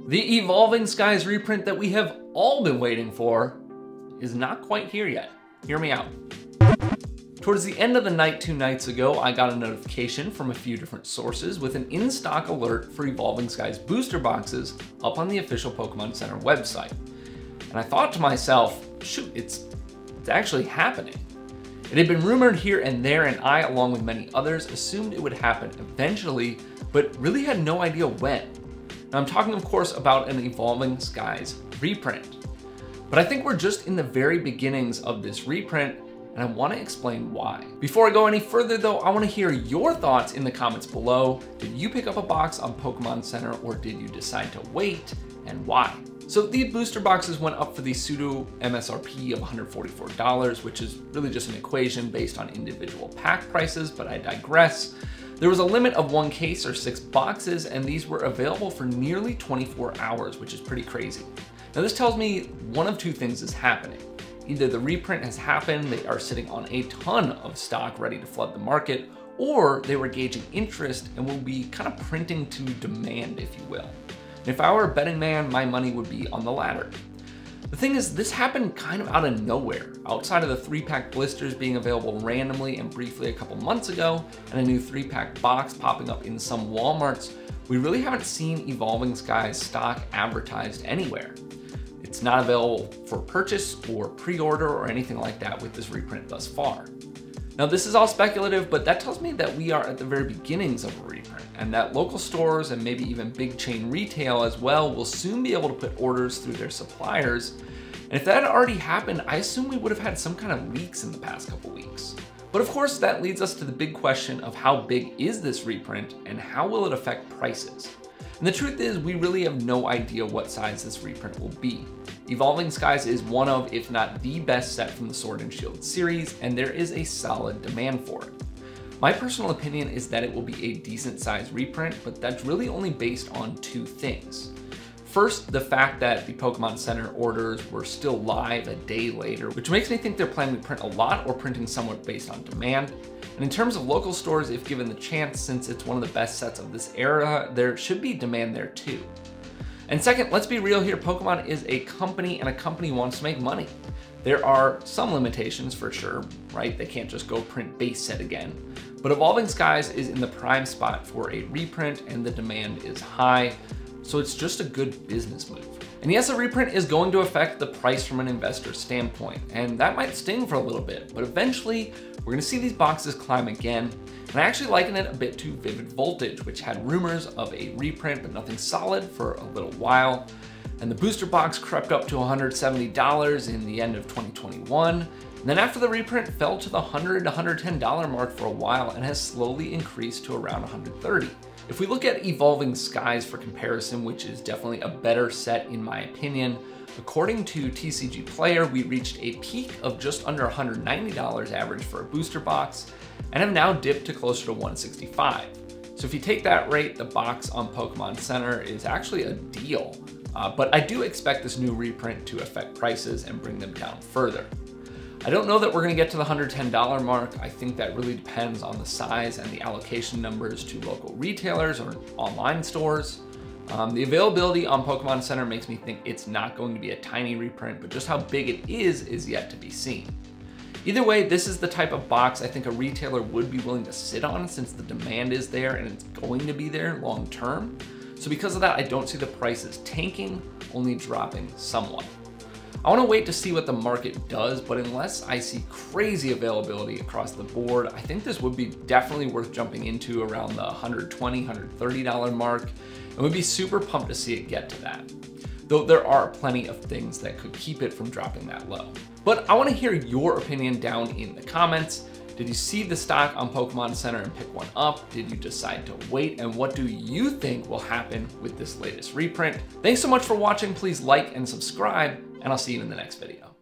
The Evolving Skies reprint that we have all been waiting for is not quite here yet. Hear me out. Towards the end of the night 2 nights ago, I got a notification from a few different sources with an in-stock alert for Evolving Skies booster boxes up on the official Pokemon Center website. And I thought to myself, shoot, it's actually happening. It had been rumored here and there, and I, along with many others, assumed it would happen eventually, but really had no idea when. Now I'm talking, of course, about an Evolving Skies reprint. But I think we're just in the very beginnings of this reprint, and I want to explain why. Before I go any further though, I want to hear your thoughts in the comments below. Did you pick up a box on Pokemon Center, or did you decide to wait, and why? So the booster boxes went up for the pseudo MSRP of $144, which is really just an equation based on individual pack prices, but I digress. There was a limit of 1 case or 6 boxes, and these were available for nearly 24 hours, which is pretty crazy. Now this tells me one of 2 things is happening. Either the reprint has happened, they are sitting on a ton of stock ready to flood the market, or they were gauging interest and will be kind of printing to demand, if you will. And if I were a betting man, my money would be on the latter. The thing is, this happened kind of out of nowhere. Outside of the 3-pack blisters being available randomly and briefly a couple months ago, and a new 3-pack box popping up in some Walmarts, we really haven't seen Evolving Skies stock advertised anywhere. It's not available for purchase or pre-order or anything like that with this reprint thus far. Now this is all speculative, but that tells me that we are at the very beginnings of a reprint, and that local stores and maybe even big chain retail as well will soon be able to put orders through their suppliers. And if that had already happened, I assume we would have had some kind of leaks in the past couple weeks. But of course, that leads us to the big question of how big is this reprint and how will it affect prices? And the truth is, we really have no idea what size this reprint will be. Evolving Skies is one of, if not the best set from the Sword and Shield series, and there is a solid demand for it. My personal opinion is that it will be a decent sized reprint, but that's really only based on 2 things. First, the fact that the Pokemon Center orders were still live a day later, which makes me think they're planning to print a lot or printing somewhat based on demand. And in terms of local stores, if given the chance, since it's one of the best sets of this era, there should be demand there too. And second, let's be real here, Pokemon is a company, and a company wants to make money. There are some limitations for sure, right? They can't just go print base set again. But Evolving Skies is in the prime spot for a reprint, and the demand is high, so it's just a good business move. And yes, a reprint is going to affect the price from an investor standpoint, and that might sting for a little bit, but eventually we're gonna see these boxes climb again. And I actually liken it a bit to Vivid Voltage, which had rumors of a reprint but nothing solid for a little while. And the booster box crept up to $170 in the end of 2021. And then after the reprint fell to the $100 to $110 mark for a while and has slowly increased to around $130. If we look at Evolving Skies for comparison, which is definitely a better set in my opinion, according to TCG Player, we reached a peak of just under $190 average for a booster box, and have now dipped to closer to $165. So if you take that rate, the box on Pokemon Center is actually a deal. But I do expect this new reprint to affect prices and bring them down further. I don't know that we're gonna get to the $110 mark. I think that really depends on the size and the allocation numbers to local retailers or online stores. The availability on Pokemon Center makes me think it's not going to be a tiny reprint, but just how big it is yet to be seen. Either way, this is the type of box I think a retailer would be willing to sit on, since the demand is there and it's going to be there long term. So because of that, I don't see the prices tanking, only dropping somewhat. I want to wait to see what the market does, but unless I see crazy availability across the board, I think this would be definitely worth jumping into around the $120, $130 mark, and would be super pumped to see it get to that. Though there are plenty of things that could keep it from dropping that low. But I want to hear your opinion down in the comments. Did you see the stock on Pokemon Center and pick one up? Did you decide to wait? And what do you think will happen with this latest reprint? Thanks so much for watching. Please like and subscribe, and I'll see you in the next video.